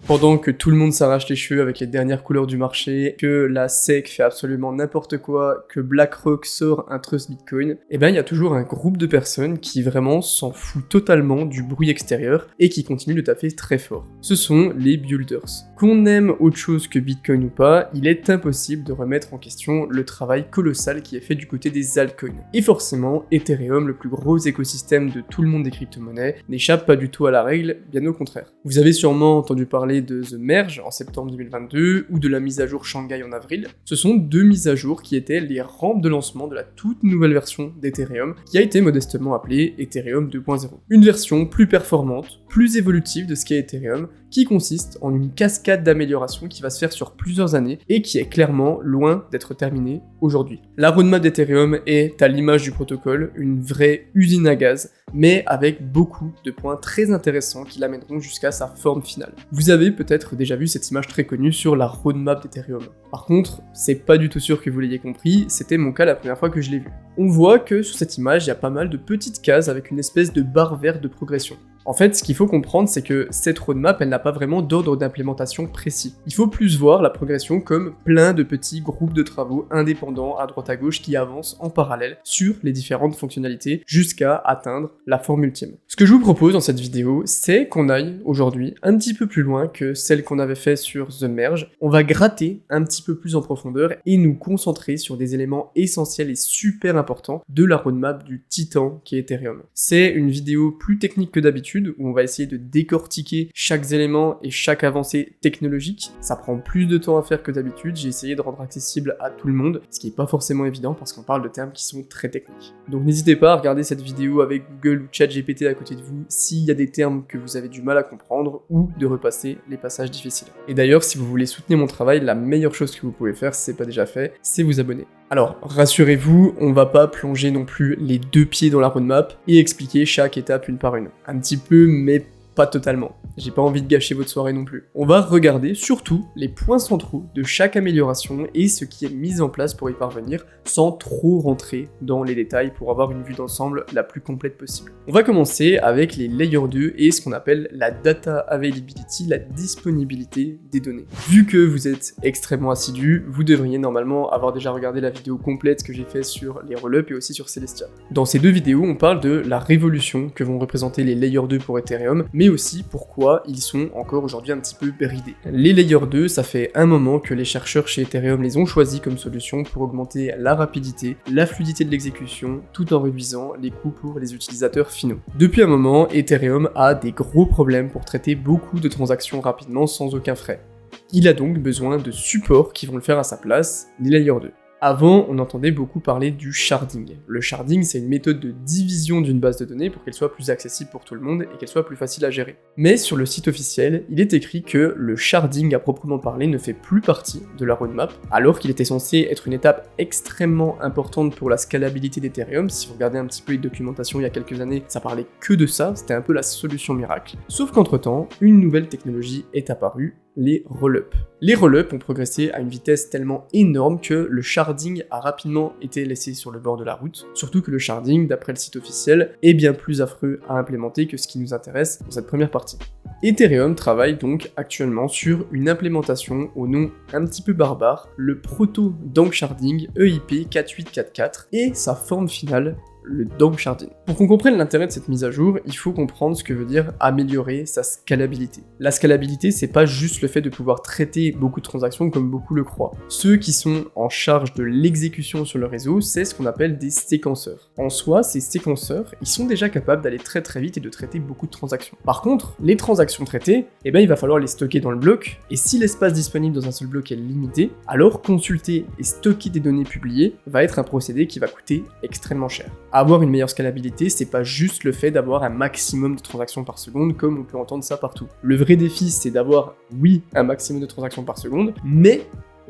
Pendant que tout le monde s'arrache les cheveux avec les dernières couleurs du marché, que la SEC fait absolument n'importe quoi, que BlackRock sort un trust Bitcoin, et ben il y a toujours un groupe de personnes qui vraiment s'en fout totalement du bruit extérieur et qui continuent de taffer très fort. Ce sont les builders. Qu'on aime autre chose que Bitcoin ou pas, il est impossible de remettre en question le travail colossal qui est fait du côté des altcoins. Et forcément, Ethereum, le plus gros écosystème de tout le monde des crypto-monnaies, n'échappe pas du tout à la règle, bien au contraire. Vous avez sûrement entendu parler de The Merge en septembre 2022 ou de la mise à jour Shanghai en avril. Ce sont deux mises à jour qui étaient les rampes de lancement de la toute nouvelle version d'Ethereum qui a été modestement appelée Ethereum 2.0. Une version plus performante, plus évolutive de ce qu'est Ethereum, qui consiste en une cascade d'améliorations qui va se faire sur plusieurs années et qui est clairement loin d'être terminée aujourd'hui. La roadmap d'Ethereum est, à l'image du protocole, une vraie usine à gaz, mais avec beaucoup de points très intéressants qui l'amèneront jusqu'à sa forme finale. Vous avez peut-être déjà vu cette image très connue sur la roadmap d'Ethereum. Par contre, c'est pas du tout sûr que vous l'ayez compris, c'était mon cas la première fois que je l'ai vu. On voit que sur cette image, il y a pas mal de petites cases avec une espèce de barre verte de progression. En fait, ce qu'il faut comprendre, c'est que cette roadmap, elle n'a pas vraiment d'ordre d'implémentation précis. Il faut plus voir la progression comme plein de petits groupes de travaux indépendants à droite à gauche qui avancent en parallèle sur les différentes fonctionnalités jusqu'à atteindre la forme ultime. Ce que je vous propose dans cette vidéo, c'est qu'on aille aujourd'hui un petit peu plus loin que celle qu'on avait fait sur The Merge. On va gratter un petit peu plus en profondeur et nous concentrer sur des éléments essentiels et super importants de la roadmap du titan qui est Ethereum. C'est une vidéo plus technique que d'habitude, où on va essayer de décortiquer chaque élément et chaque avancée technologique. Ça prend plus de temps à faire que d'habitude, j'ai essayé de rendre accessible à tout le monde, ce qui est pas forcément évident parce qu'on parle de termes qui sont très techniques. Donc n'hésitez pas à regarder cette vidéo avec Google ou ChatGPT à côté de vous s'il y a des termes que vous avez du mal à comprendre ou de repasser les passages difficiles. Et d'ailleurs, si vous voulez soutenir mon travail, la meilleure chose que vous pouvez faire, si c'est pas déjà fait, c'est vous abonner. Alors, rassurez-vous, on va pas plonger non plus les deux pieds dans la roadmap et expliquer chaque étape une par une. Un petit peu, mais pas totalement. J'ai pas envie de gâcher votre soirée non plus. On va regarder surtout les points centraux de chaque amélioration et ce qui est mis en place pour y parvenir sans trop rentrer dans les détails pour avoir une vue d'ensemble la plus complète possible. On va commencer avec les Layer 2 et ce qu'on appelle la Data Availability, la disponibilité des données. Vu que vous êtes extrêmement assidu, vous devriez normalement avoir déjà regardé la vidéo complète que j'ai faite sur les roll-up et aussi sur Celestia. Dans ces deux vidéos, on parle de la révolution que vont représenter les Layer 2 pour Ethereum, mais aussi pourquoi ils sont encore aujourd'hui un petit peu bridés. Les Layer 2, ça fait un moment que les chercheurs chez Ethereum les ont choisis comme solution pour augmenter la rapidité, la fluidité de l'exécution, tout en réduisant les coûts pour les utilisateurs finaux. Depuis un moment, Ethereum a des gros problèmes pour traiter beaucoup de transactions rapidement sans aucun frais. Il a donc besoin de supports qui vont le faire à sa place, les Layer 2. Avant, on entendait beaucoup parler du sharding. Le sharding, c'est une méthode de division d'une base de données pour qu'elle soit plus accessible pour tout le monde et qu'elle soit plus facile à gérer. Mais sur le site officiel, il est écrit que le sharding à proprement parler ne fait plus partie de la roadmap, alors qu'il était censé être une étape extrêmement importante pour la scalabilité d'Ethereum. Si vous regardez un petit peu les documentations il y a quelques années, ça parlait que de ça, c'était un peu la solution miracle. Sauf qu'entre-temps, une nouvelle technologie est apparue, les roll-up. Les roll-up ont progressé à une vitesse tellement énorme que le sharding a rapidement été laissé sur le bord de la route, surtout que le sharding, d'après le site officiel, est bien plus affreux à implémenter que ce qui nous intéresse dans cette première partie. Ethereum travaille donc actuellement sur une implémentation au nom un petit peu barbare, le Proto Dank Sharding EIP 4844 et sa forme finale, le Dank Sharding. Pour qu'on comprenne l'intérêt de cette mise à jour, il faut comprendre ce que veut dire améliorer sa scalabilité. La scalabilité, c'est pas juste le fait de pouvoir traiter beaucoup de transactions comme beaucoup le croient. Ceux qui sont en charge de l'exécution sur le réseau, c'est ce qu'on appelle des séquenceurs. En soi, ces séquenceurs, ils sont déjà capables d'aller très très vite et de traiter beaucoup de transactions. Par contre, les transactions traitées, il va falloir les stocker dans le bloc, et si l'espace disponible dans un seul bloc est limité, alors consulter et stocker des données publiées va être un procédé qui va coûter extrêmement cher. Avoir une meilleure scalabilité, c'est pas juste le fait d'avoir un maximum de transactions par seconde, comme on peut entendre ça partout. Le vrai défi, c'est d'avoir, oui, un maximum de transactions par seconde, mais,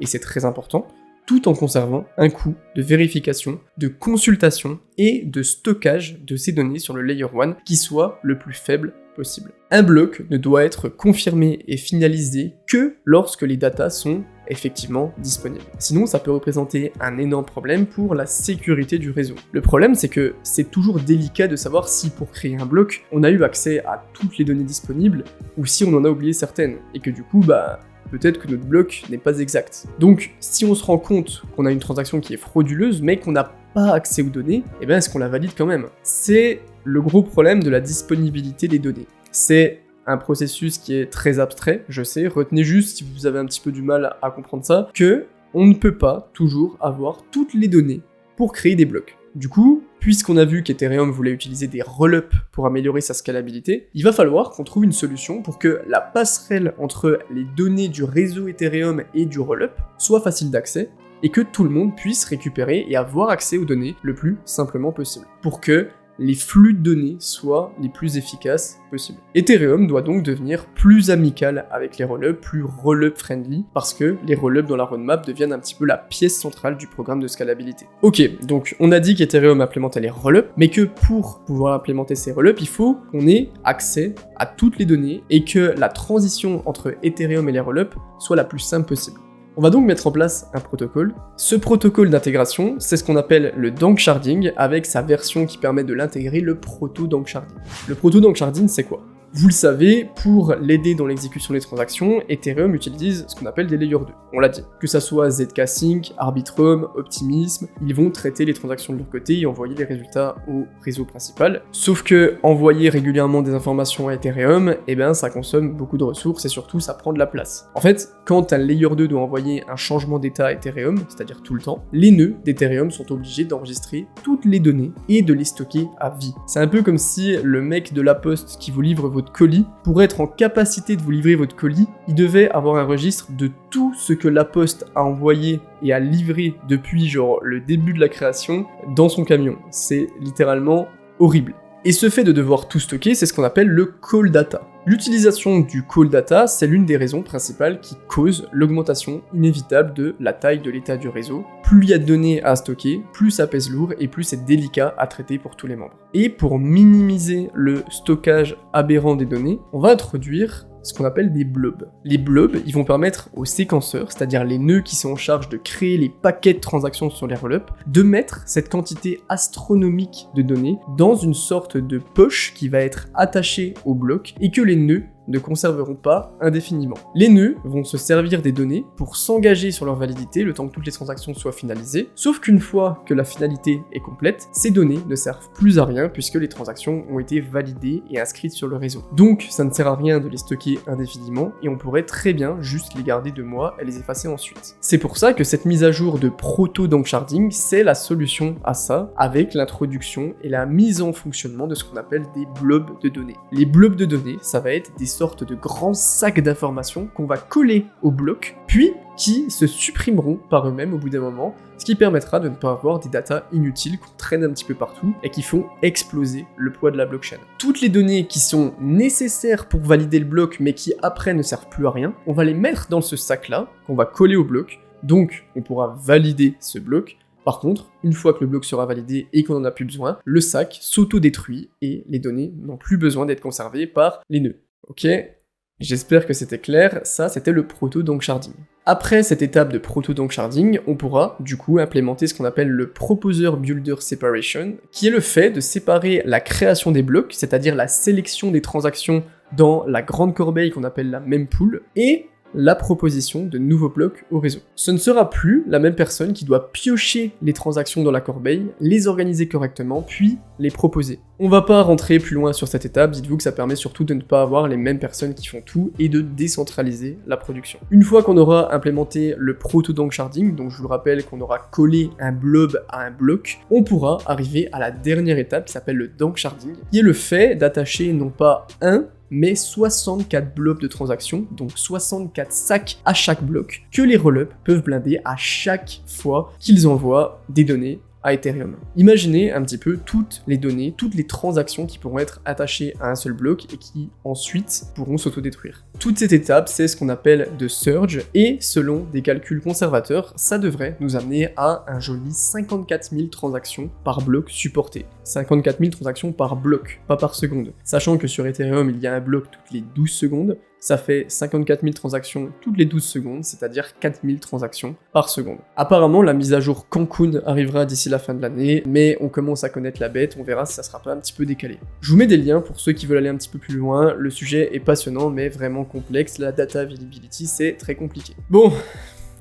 et c'est très important, tout en conservant un coût de vérification, de consultation et de stockage de ces données sur le Layer 1 qui soit le plus faible possible. Un bloc ne doit être confirmé et finalisé que lorsque les datas sont effectivement disponible. Sinon, ça peut représenter un énorme problème pour la sécurité du réseau. Le problème, c'est que c'est toujours délicat de savoir si pour créer un bloc, on a eu accès à toutes les données disponibles ou si on en a oublié certaines, et que du coup, peut-être que notre bloc n'est pas exact. Donc, si on se rend compte qu'on a une transaction qui est frauduleuse, mais qu'on n'a pas accès aux données, est-ce qu'on la valide quand même? C'est le gros problème de la disponibilité des données. C'est un processus qui est très abstrait, je sais, retenez juste, si vous avez un petit peu du mal à comprendre ça, que on ne peut pas toujours avoir toutes les données pour créer des blocs. Du coup, puisqu'on a vu qu'Ethereum voulait utiliser des rollups pour améliorer sa scalabilité, il va falloir qu'on trouve une solution pour que la passerelle entre les données du réseau Ethereum et du rollup soit facile d'accès, et que tout le monde puisse récupérer et avoir accès aux données le plus simplement possible, pour que les flux de données soient les plus efficaces possibles. Ethereum doit donc devenir plus amical avec les rollups, plus rollup friendly, parce que les rollups dans la roadmap deviennent un petit peu la pièce centrale du programme de scalabilité. Ok, donc on a dit qu'Ethereum implémentait les rollups, mais que pour pouvoir implémenter ces rollups, il faut qu'on ait accès à toutes les données et que la transition entre Ethereum et les rollups soit la plus simple possible. On va donc mettre en place un protocole. Ce protocole d'intégration, c'est ce qu'on appelle le danksharding, avec sa version qui permet de l'intégrer, le proto-danksharding. Le proto-danksharding, c'est quoi? Vous le savez, pour l'aider dans l'exécution des transactions, Ethereum utilise ce qu'on appelle des Layer 2. On l'a dit. Que ça soit ZK-Sync, Arbitrum, Optimism, ils vont traiter les transactions de leur côté et envoyer les résultats au réseau principal. Sauf que envoyer régulièrement des informations à Ethereum, ça consomme beaucoup de ressources et surtout ça prend de la place. En fait, quand un Layer 2 doit envoyer un changement d'état à Ethereum, c'est-à-dire tout le temps, les nœuds d'Ethereum sont obligés d'enregistrer toutes les données et de les stocker à vie. C'est un peu comme si le mec de la poste qui vous livre votre colis, pour être en capacité de vous livrer votre colis, il devait avoir un registre de tout ce que la poste a envoyé et a livré depuis le début de la création dans son camion. C'est littéralement horrible. Et ce fait de devoir tout stocker, c'est ce qu'on appelle le call data. L'utilisation du call data, c'est l'une des raisons principales qui cause l'augmentation inévitable de la taille de l'état du réseau. Plus il y a de données à stocker, plus ça pèse lourd et plus c'est délicat à traiter pour tous les membres. Et pour minimiser le stockage aberrant des données, on va introduire ce qu'on appelle des blobs. Les blobs, ils vont permettre aux séquenceurs, c'est-à-dire les nœuds qui sont en charge de créer les paquets de transactions sur les rollups, de mettre cette quantité astronomique de données dans une sorte de poche qui va être attachée au bloc et que les nœuds ne conserveront pas indéfiniment. Les nœuds vont se servir des données pour s'engager sur leur validité le temps que toutes les transactions soient finalisées, sauf qu'une fois que la finalité est complète, ces données ne servent plus à rien puisque les transactions ont été validées et inscrites sur le réseau. Donc ça ne sert à rien de les stocker indéfiniment et on pourrait très bien juste les garder 2 mois et les effacer ensuite. C'est pour ça que cette mise à jour de proto-danksharding, c'est la solution à ça, avec l'introduction et la mise en fonctionnement de ce qu'on appelle des blobs de données. Les blobs de données, ça va être des sorte de grands sacs d'informations qu'on va coller au bloc, puis qui se supprimeront par eux-mêmes au bout d'un moment, ce qui permettra de ne pas avoir des datas inutiles qu'on traîne un petit peu partout et qui font exploser le poids de la blockchain. Toutes les données qui sont nécessaires pour valider le bloc mais qui après ne servent plus à rien, on va les mettre dans ce sac-là, qu'on va coller au bloc, donc on pourra valider ce bloc. Par contre, une fois que le bloc sera validé et qu'on n'en a plus besoin, le sac s'auto-détruit et les données n'ont plus besoin d'être conservées par les nœuds. Ok, j'espère que c'était clair, ça c'était le proto-danksharding. Après cette étape de proto-danksharding, on pourra du coup implémenter ce qu'on appelle le Proposer-Builder Separation, qui est le fait de séparer la création des blocs, c'est-à-dire la sélection des transactions dans la grande corbeille qu'on appelle la mempool, et la proposition de nouveaux blocs au réseau. Ce ne sera plus la même personne qui doit piocher les transactions dans la corbeille, les organiser correctement, puis les proposer. On va pas rentrer plus loin sur cette étape, dites-vous que ça permet surtout de ne pas avoir les mêmes personnes qui font tout et de décentraliser la production. Une fois qu'on aura implémenté le proto-danksharding, donc je vous le rappelle qu'on aura collé un blob à un bloc, on pourra arriver à la dernière étape qui s'appelle le danksharding, qui est le fait d'attacher non pas un, mais 64 blocs de transactions, donc 64 sacs à chaque bloc, que les rollups peuvent blinder à chaque fois qu'ils envoient des données à Ethereum. Imaginez un petit peu toutes les données, toutes les transactions qui pourront être attachées à un seul bloc et qui ensuite pourront s'autodétruire. Toute cette étape, c'est ce qu'on appelle de surge et selon des calculs conservateurs, ça devrait nous amener à un joli 54 000 transactions par bloc supporté. 54 000 transactions par bloc, pas par seconde. Sachant que sur Ethereum, il y a un bloc toutes les 12 secondes, ça fait 54 000 transactions toutes les 12 secondes, c'est-à-dire 4000 transactions par seconde. Apparemment, la mise à jour Cancun arrivera d'ici la fin de l'année, mais on commence à connaître la bête, on verra si ça sera pas un petit peu décalé. Je vous mets des liens pour ceux qui veulent aller un petit peu plus loin, le sujet est passionnant mais vraiment complexe, la data availability c'est très compliqué. Bon,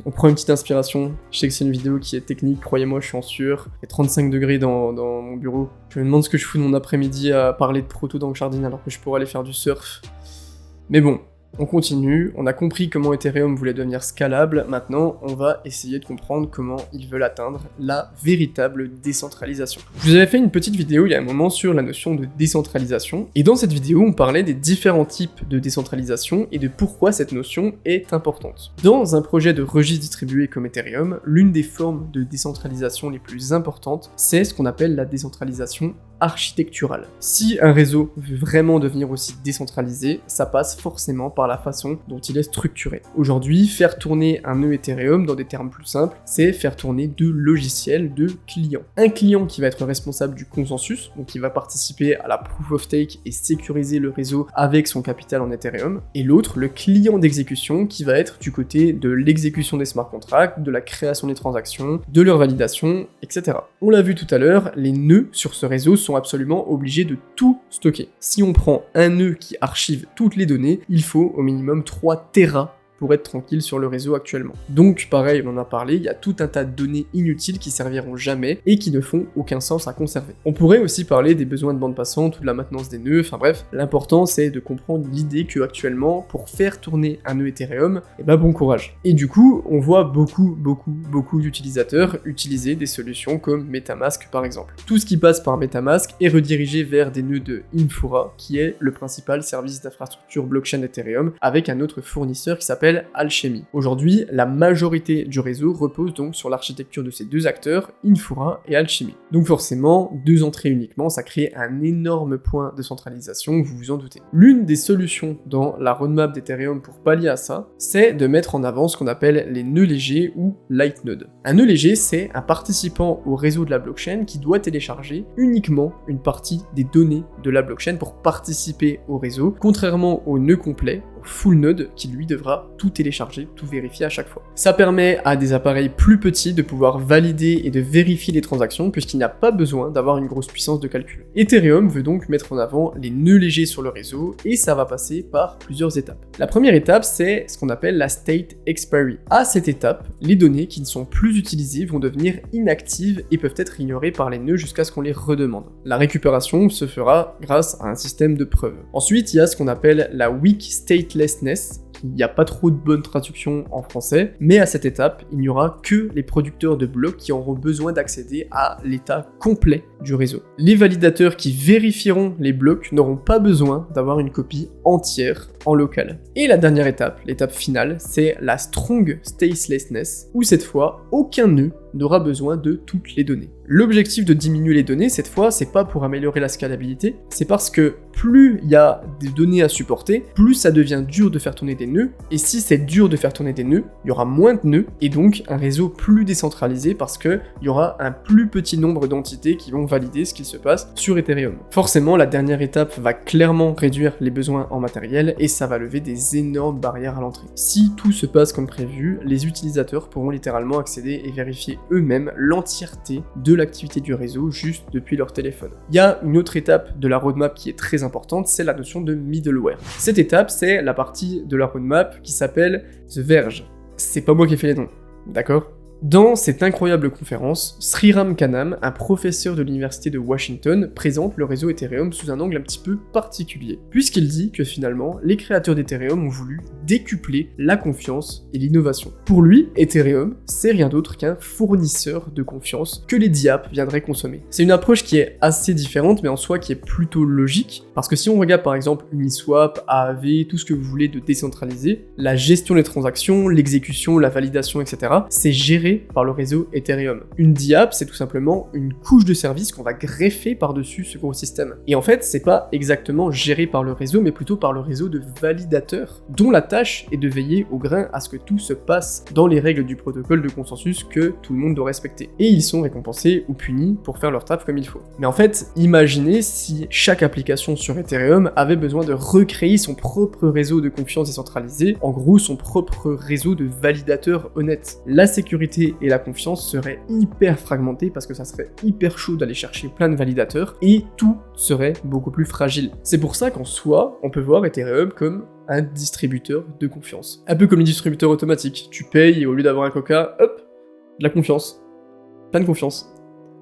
on prend une petite inspiration, je sais que c'est une vidéo qui est technique, croyez-moi je suis en sueur, il y a 35 degrés dans mon bureau, je me demande ce que je fous de mon après-midi à parler de proto dans le jardin alors que je pourrais aller faire du surf. Mais bon, on continue, on a compris comment Ethereum voulait devenir scalable, maintenant on va essayer de comprendre comment ils veulent atteindre la véritable décentralisation. Je vous avais fait une petite vidéo il y a un moment sur la notion de décentralisation, et dans cette vidéo on parlait des différents types de décentralisation et de pourquoi cette notion est importante. Dans un projet de registre distribué comme Ethereum, l'une des formes de décentralisation les plus importantes, c'est ce qu'on appelle la décentralisation architecturale. Si un réseau veut vraiment devenir aussi décentralisé, ça passe forcément par la façon dont il est structuré. Aujourd'hui, faire tourner un nœud Ethereum, dans des termes plus simples, c'est faire tourner deux logiciels de clients. Un client qui va être responsable du consensus, donc qui va participer à la proof of stake et sécuriser le réseau avec son capital en Ethereum, et l'autre, le client d'exécution, qui va être du côté de l'exécution des smart contracts, de la création des transactions, de leur validation, etc. On l'a vu tout à l'heure, les nœuds sur ce réseau sont absolument obligés de tout stocker. Si on prend un nœud qui archive toutes les données, il faut au minimum 3 Tera pour être tranquille sur le réseau actuellement. Donc pareil, on en a parlé, il y a tout un tas de données inutiles qui serviront jamais et qui ne font aucun sens à conserver. On pourrait aussi parler des besoins de bande passante ou de la maintenance des nœuds, enfin bref, l'important c'est de comprendre l'idée que actuellement, pour faire tourner un nœud Ethereum, et bah bon courage. Et du coup, on voit beaucoup d'utilisateurs utiliser des solutions comme MetaMask par exemple. Tout ce qui passe par MetaMask est redirigé vers des nœuds de Infura, qui est le principal service d'infrastructure blockchain Ethereum, avec un autre fournisseur qui s'appelle Alchemy. Aujourd'hui, la majorité du réseau repose donc sur l'architecture de ces deux acteurs, Infura et Alchemy. Donc forcément, deux entrées uniquement, ça crée un énorme point de centralisation, vous vous en doutez. L'une des solutions dans la roadmap d'Ethereum pour pallier à ça, c'est de mettre en avant ce qu'on appelle les nœuds légers ou light nodes. Un nœud léger, c'est un participant au réseau de la blockchain qui doit télécharger uniquement une partie des données de la blockchain pour participer au réseau, contrairement au nœud complet, full node qui lui devra tout télécharger, tout vérifier à chaque fois. Ça permet à des appareils plus petits de pouvoir valider et de vérifier les transactions puisqu'il n'y a pas besoin d'avoir une grosse puissance de calcul. Ethereum veut donc mettre en avant les nœuds légers sur le réseau et ça va passer par plusieurs étapes. La première étape, c'est ce qu'on appelle la state expiry. À cette étape, les données qui ne sont plus utilisées vont devenir inactives et peuvent être ignorées par les nœuds jusqu'à ce qu'on les redemande. La récupération se fera grâce à un système de preuves. Ensuite, il y a ce qu'on appelle la weak statelessness. Il n'y a pas trop de bonne traduction en français, mais à cette étape, il n'y aura que les producteurs de blocs qui auront besoin d'accéder à l'état complet du réseau. Les validateurs qui vérifieront les blocs n'auront pas besoin d'avoir une copie entière en local. Et la dernière étape, l'étape finale, c'est la strong statelessness, où cette fois, aucun nœud n'aura besoin de toutes les données. L'objectif de diminuer les données, cette fois, c'est pas pour améliorer la scalabilité, c'est parce que plus il y a des données à supporter, plus ça devient dur de faire tourner des nœuds, et si c'est dur de faire tourner des nœuds, il y aura moins de nœuds, et donc un réseau plus décentralisé parce qu'il y aura un plus petit nombre d'entités qui vont valider ce qu'il se passe sur Ethereum. Forcément, la dernière étape va clairement réduire les besoins en matériel, et ça va lever des énormes barrières à l'entrée. Si tout se passe comme prévu, les utilisateurs pourront littéralement accéder et vérifier eux-mêmes l'entièreté de l'activité du réseau juste depuis leur téléphone. Il y a une autre étape de la roadmap qui est très importante, c'est la notion de middleware. Cette étape, c'est la partie de la roadmap qui s'appelle The Verge. C'est pas moi qui ai fait les noms, d'accord ? Dans cette incroyable conférence, Sriram Kanam, un professeur de l'université de Washington, présente le réseau Ethereum sous un angle un petit peu particulier, puisqu'il dit que finalement, les créateurs d'Ethereum ont voulu décupler la confiance et l'innovation. Pour lui, Ethereum, c'est rien d'autre qu'un fournisseur de confiance que les DApps viendraient consommer. C'est une approche qui est assez différente, mais en soi qui est plutôt logique, parce que si on regarde par exemple Uniswap, Aave, tout ce que vous voulez de décentralisé, la gestion des transactions, l'exécution, la validation, etc., c'est géré gérés par le réseau Ethereum. Une DApp, c'est tout simplement une couche de service qu'on va greffer par-dessus ce gros système. Et en fait, c'est pas exactement géré par le réseau, mais plutôt par le réseau de validateurs, dont la tâche est de veiller au grain à ce que tout se passe dans les règles du protocole de consensus que tout le monde doit respecter. Et ils sont récompensés ou punis pour faire leur taf comme il faut. Mais en fait, imaginez si chaque application sur Ethereum avait besoin de recréer son propre réseau de confiance décentralisé, en gros son propre réseau de validateurs honnêtes. La sécurité et la confiance seraient hyper fragmentées parce que ça serait hyper chaud d'aller chercher plein de validateurs et tout serait beaucoup plus fragile. C'est pour ça qu'en soi, on peut voir Ethereum comme un distributeur de confiance. Un peu comme les distributeurs automatiques. Tu payes et au lieu d'avoir un coca, hop, de la confiance. Plein de confiance.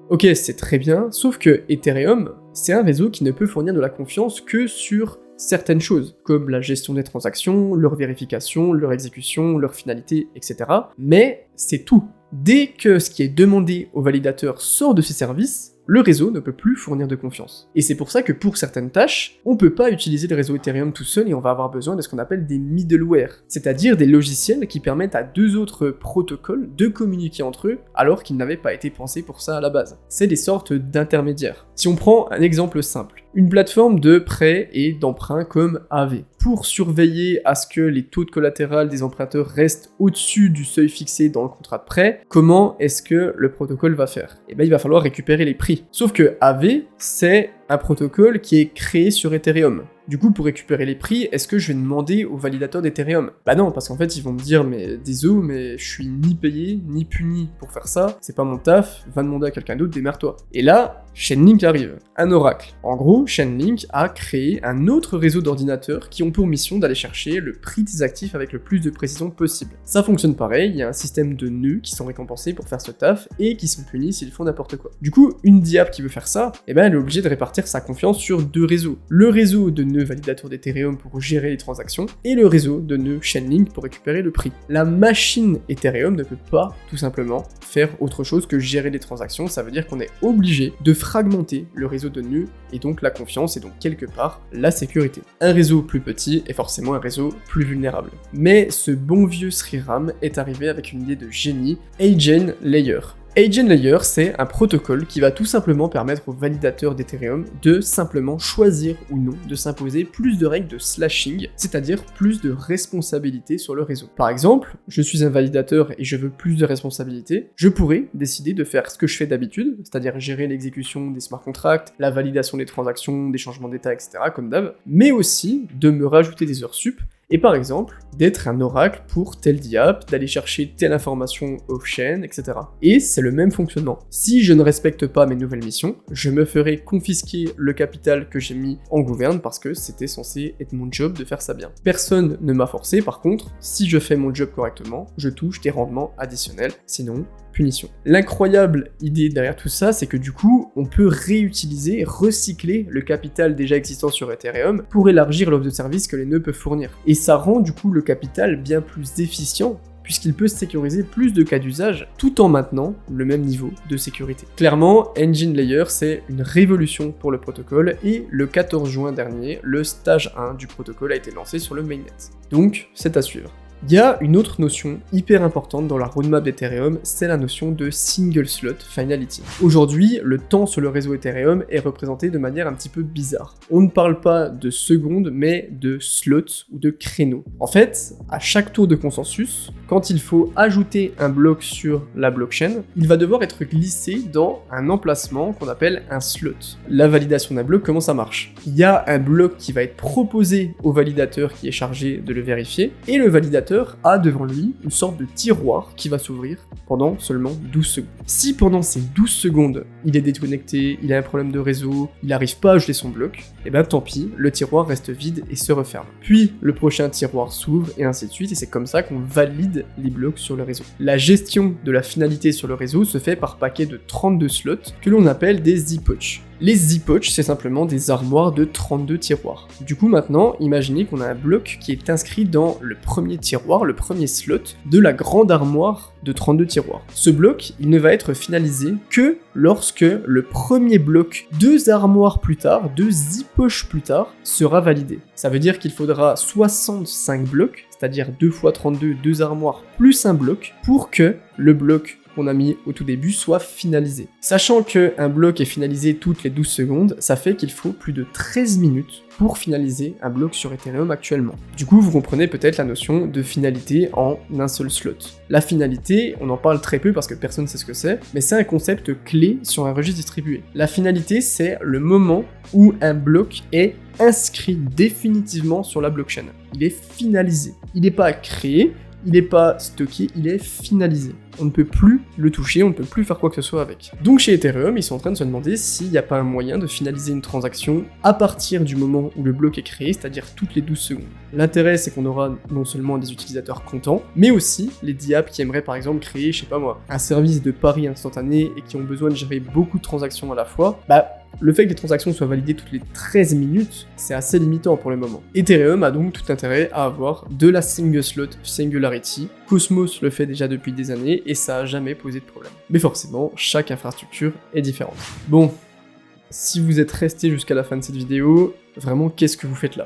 Ok, c'est très bien, sauf que Ethereum, c'est un réseau qui ne peut fournir de la confiance que sur certaines choses, comme la gestion des transactions, leur vérification, leur exécution, leur finalité, etc. Mais c'est tout. Dès que ce qui est demandé aux validateurs sort de ces services, le réseau ne peut plus fournir de confiance. Et c'est pour ça que pour certaines tâches, on peut pas utiliser le réseau Ethereum tout seul et on va avoir besoin de ce qu'on appelle des middleware, c'est-à-dire des logiciels qui permettent à deux autres protocoles de communiquer entre eux alors qu'ils n'avaient pas été pensés pour ça à la base. C'est des sortes d'intermédiaires. Si on prend un exemple simple, une plateforme de prêt et d'emprunt comme Aave. Pour surveiller à ce que les taux de collatéral des emprunteurs restent au-dessus du seuil fixé dans le contrat de prêt, comment est-ce que le protocole va faire? Eh bien, il va falloir récupérer les prix. Sauf que Aave, c'est un protocole qui est créé sur Ethereum. Du coup, pour récupérer les prix, est-ce que je vais demander aux validateurs d'Ethereum? Bah non, parce qu'en fait, ils vont me dire, mais désolé, mais je suis ni payé, ni puni pour faire ça, c'est pas mon taf, va demander à quelqu'un d'autre, démerde-toi. Et là, Chainlink arrive, un oracle. En gros, Chainlink a créé un autre réseau d'ordinateurs qui ont pour mission d'aller chercher le prix des actifs avec le plus de précision possible. Ça fonctionne pareil, il y a un système de nœuds qui sont récompensés pour faire ce taf, et qui sont punis s'ils font n'importe quoi. Du coup, une DApp qui veut faire ça, eh ben elle est obligée de répartir sa confiance sur deux réseaux. Le réseau de nœuds validateurs d'Ethereum pour gérer les transactions, et le réseau de nœuds Chainlink pour récupérer le prix. La machine Ethereum ne peut pas, tout simplement, faire autre chose que gérer les transactions, ça veut dire qu'on est obligé de fragmenter le réseau de nœuds, et donc la confiance, et donc quelque part, la sécurité. Un réseau plus petit est forcément un réseau plus vulnérable. Mais ce bon vieux Sriram est arrivé avec une idée de génie, Agent Layer. Agent Layer, c'est un protocole qui va tout simplement permettre aux validateurs d'Ethereum de simplement choisir ou non de s'imposer plus de règles de slashing, c'est-à-dire plus de responsabilités sur le réseau. Par exemple, je suis un validateur et je veux plus de responsabilités, je pourrais décider de faire ce que je fais d'habitude, c'est-à-dire gérer l'exécution des smart contracts, la validation des transactions, des changements d'état, etc., comme d'hab, mais aussi de me rajouter des heures sup, et par exemple, d'être un oracle pour telle DApp, d'aller chercher telle information off-chain, etc. Et c'est le même fonctionnement. Si je ne respecte pas mes nouvelles missions, je me ferai confisquer le capital que j'ai mis en gouverne parce que c'était censé être mon job de faire ça bien. Personne ne m'a forcé, par contre, si je fais mon job correctement, je touche des rendements additionnels, sinon punition. L'incroyable idée derrière tout ça, c'est que du coup, on peut réutiliser, recycler le capital déjà existant sur Ethereum pour élargir l'offre de services que les nœuds peuvent fournir. Et ça rend du coup le capital bien plus efficient, puisqu'il peut sécuriser plus de cas d'usage tout en maintenant le même niveau de sécurité. Clairement, Agent Layer, c'est une révolution pour le protocole, et le 14 juin dernier, le stage 1 du protocole a été lancé sur le mainnet. Donc, c'est à suivre. Il y a une autre notion hyper importante dans la roadmap d'Ethereum, c'est la notion de single slot finality. Aujourd'hui, le temps sur le réseau Ethereum est représenté de manière un petit peu bizarre. On ne parle pas de secondes, mais de slots ou de créneaux. En fait, à chaque tour de consensus, quand il faut ajouter un bloc sur la blockchain, il va devoir être glissé dans un emplacement qu'on appelle un slot. La validation d'un bloc, comment ça marche? Il y a un bloc qui va être proposé au validateur qui est chargé de le vérifier, et le validateur a devant lui une sorte de tiroir qui va s'ouvrir pendant seulement 12 secondes. Si pendant ces 12 secondes, il est déconnecté, il a un problème de réseau, il n'arrive pas à ajouter son bloc, et ben tant pis, le tiroir reste vide et se referme. Puis le prochain tiroir s'ouvre et ainsi de suite, et c'est comme ça qu'on valide les blocs sur le réseau. La gestion de la finalité sur le réseau se fait par paquet de 32 slots que l'on appelle des Z-pouches. Les Z-pouches, c'est simplement des armoires de 32 tiroirs. Du coup, maintenant, imaginez qu'on a un bloc qui est inscrit dans le premier tiroir, le premier slot de la grande armoire de 32 tiroirs. Ce bloc, il ne va être finalisé que lorsque le premier bloc, 2 armoires plus tard, 2 Z-pouches plus tard, sera validé. Ça veut dire qu'il faudra 65 blocs, c'est-à-dire 2 x 32, 2 armoires plus un bloc, pour que le bloc qu'on a mis au tout début soit finalisé. Sachant qu'un bloc est finalisé toutes les 12 secondes, ça fait qu'il faut plus de 13 minutes pour finaliser un bloc sur Ethereum actuellement. Du coup, vous comprenez peut-être la notion de finalité en un seul slot. La finalité, on en parle très peu parce que personne ne sait ce que c'est, mais c'est un concept clé sur un registre distribué. La finalité, c'est le moment où un bloc est inscrit définitivement sur la blockchain. Il est finalisé. Il n'est pas créé, il n'est pas stocké, il est finalisé. On ne peut plus le toucher, on ne peut plus faire quoi que ce soit avec. Donc chez Ethereum, ils sont en train de se demander s'il n'y a pas un moyen de finaliser une transaction à partir du moment où le bloc est créé, c'est-à-dire toutes les 12 secondes. L'intérêt, c'est qu'on aura non seulement des utilisateurs contents, mais aussi les DApps qui aimeraient par exemple créer, je sais pas moi, un service de pari instantané et qui ont besoin de gérer beaucoup de transactions à la fois, le fait que les transactions soient validées toutes les 13 minutes, c'est assez limitant pour le moment. Ethereum a donc tout intérêt à avoir de la single slot singularity. Cosmos le fait déjà depuis des années et ça a jamais posé de problème. Mais forcément, chaque infrastructure est différente. Bon, si vous êtes resté jusqu'à la fin de cette vidéo, vraiment qu'est-ce que vous faites là ?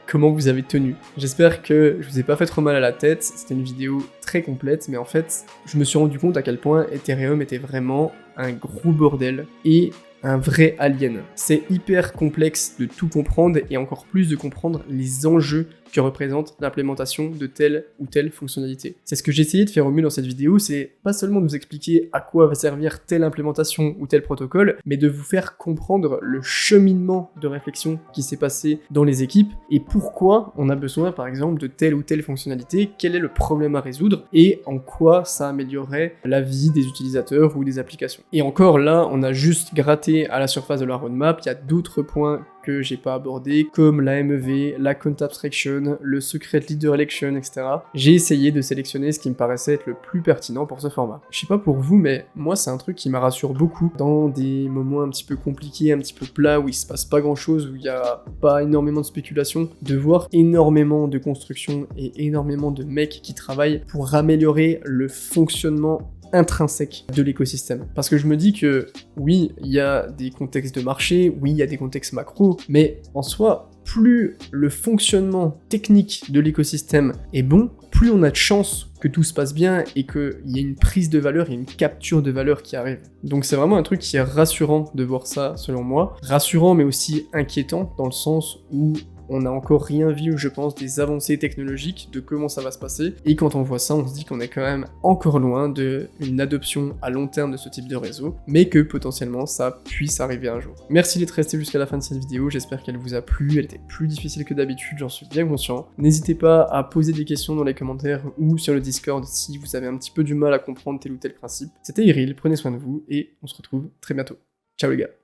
Comment vous avez tenu? J'espère que je vous ai pas fait trop mal à la tête, c'était une vidéo très complète, mais en fait, je me suis rendu compte à quel point Ethereum était vraiment un gros bordel et un vrai alien. C'est hyper complexe de tout comprendre et encore plus de comprendre les enjeux que représente l'implémentation de telle ou telle fonctionnalité. C'est ce que j'ai essayé de faire au mieux dans cette vidéo, c'est pas seulement de vous expliquer à quoi va servir telle implémentation ou tel protocole, mais de vous faire comprendre le cheminement de réflexion qui s'est passé dans les équipes et pourquoi on a besoin par exemple de telle ou telle fonctionnalité, quel est le problème à résoudre et en quoi ça améliorerait la vie des utilisateurs ou des applications. Et encore là, on a juste gratté à la surface de la roadmap, il y a d'autres points que j'ai pas abordé, comme la MEV, la Count Abstraction, le Secret Leader Election, etc. J'ai essayé de sélectionner ce qui me paraissait être le plus pertinent pour ce format. Je sais pas pour vous, mais moi c'est un truc qui me rassure beaucoup dans des moments un petit peu compliqués, un petit peu plats, où il se passe pas grand chose, où il y a pas énormément de spéculation, de voir énormément de construction et énormément de mecs qui travaillent pour améliorer le fonctionnement intrinsèque de l'écosystème. Parce que je me dis que oui, il y a des contextes de marché, oui, il y a des contextes macro, mais en soi, plus le fonctionnement technique de l'écosystème est bon, plus on a de chances que tout se passe bien et qu'il y ait une prise de valeur et une capture de valeur qui arrive. Donc c'est vraiment un truc qui est rassurant de voir ça, selon moi. Rassurant, mais aussi inquiétant, dans le sens où on n'a encore rien vu, je pense, des avancées technologiques, de comment ça va se passer, et quand on voit ça, on se dit qu'on est quand même encore loin d'une adoption à long terme de ce type de réseau, mais que potentiellement ça puisse arriver un jour. Merci d'être resté jusqu'à la fin de cette vidéo, j'espère qu'elle vous a plu, elle était plus difficile que d'habitude, j'en suis bien conscient. N'hésitez pas à poser des questions dans les commentaires ou sur le Discord si vous avez un petit peu du mal à comprendre tel ou tel principe. C'était Iril, prenez soin de vous, et on se retrouve très bientôt. Ciao les gars.